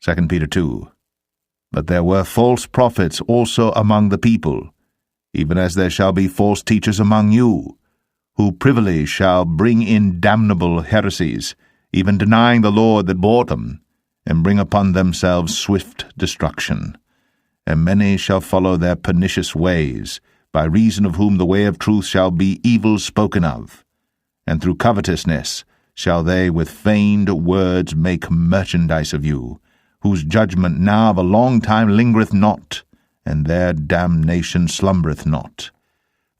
2 Peter 2. But there were false prophets also among the people, even as there shall be false teachers among you, who privily shall bring in damnable heresies, even denying the Lord that bought them, and bring upon themselves swift destruction. And many shall follow their pernicious ways, by reason of whom the way of truth shall be evil spoken of. And through covetousness shall they with feigned words make merchandise of you, whose judgment now of a long time lingereth not, and their damnation slumbereth not.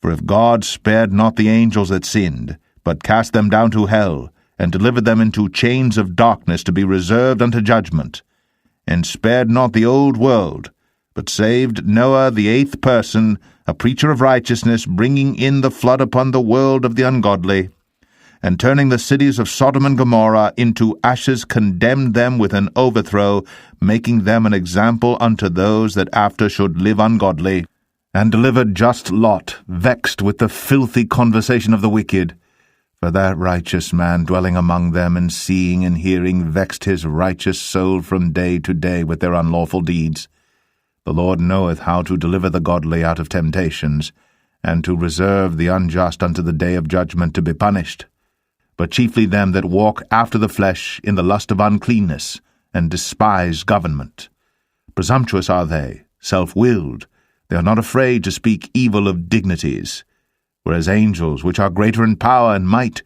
For if God spared not the angels that sinned, but cast them down to hell, and delivered them into chains of darkness to be reserved unto judgment, and spared not the old world, but saved Noah the eighth person, a preacher of righteousness, bringing in the flood upon the world of the ungodly, and turning the cities of Sodom and Gomorrah into ashes, condemned them with an overthrow, making them an example unto those that after should live ungodly, and delivered just Lot, vexed with the filthy conversation of the wicked. For that righteous man dwelling among them, and seeing and hearing, vexed his righteous soul from day to day with their unlawful deeds. The Lord knoweth how to deliver the godly out of temptations, and to reserve the unjust unto the day of judgment to be punished. But chiefly them that walk after the flesh in the lust of uncleanness, and despise government. Presumptuous are they, self-willed, they are not afraid to speak evil of dignities, whereas angels, which are greater in power and might,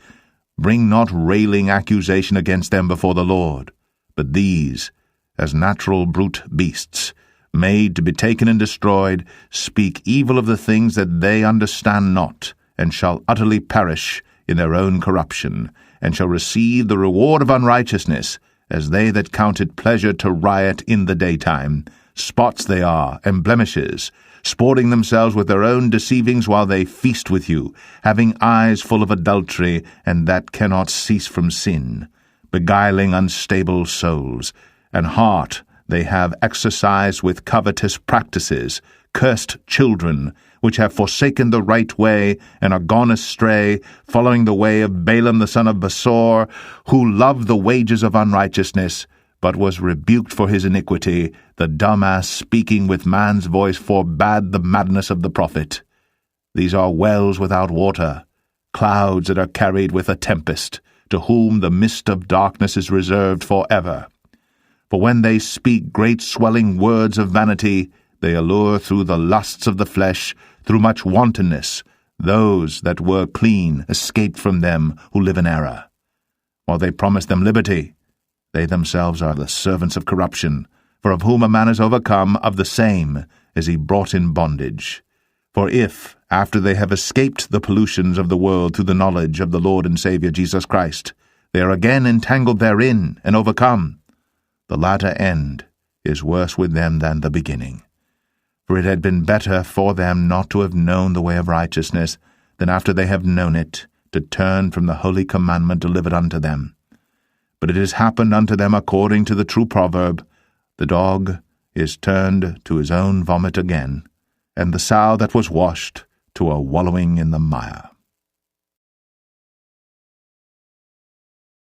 bring not railing accusation against them before the Lord. But these, as natural brute beasts, made to be taken and destroyed, speak evil of the things that they understand not, and shall utterly perish in their own corruption, and shall receive the reward of unrighteousness, as they that count it pleasure to riot in the daytime. Spots they are, and blemishes, sporting themselves with their own deceivings while they feast with you, having eyes full of adultery, and that cannot cease from sin, beguiling unstable souls, and heart they have exercised with covetous practices, cursed children, which have forsaken the right way, and are gone astray, following the way of Balaam the son of Besor, who loved the wages of unrighteousness, but was rebuked for his iniquity. The dumb ass, speaking with man's voice, forbade the madness of the prophet. These are wells without water, clouds that are carried with a tempest, to whom the mist of darkness is reserved for ever. For when they speak great swelling words of vanity, they allure through the lusts of the flesh, through much wantonness, those that were clean escaped from them who live in error. While they promise them liberty, they themselves are the servants of corruption, for of whom a man is overcome, of the same is he brought in bondage. For if, after they have escaped the pollutions of the world through the knowledge of the Lord and Saviour Jesus Christ, they are again entangled therein and overcome, the latter end is worse with them than the beginning. For it had been better for them not to have known the way of righteousness, than after they have known it, to turn from the holy commandment delivered unto them. But it has happened unto them according to the true proverb, the dog is turned to his own vomit again, and the sow that was washed to a wallowing in the mire.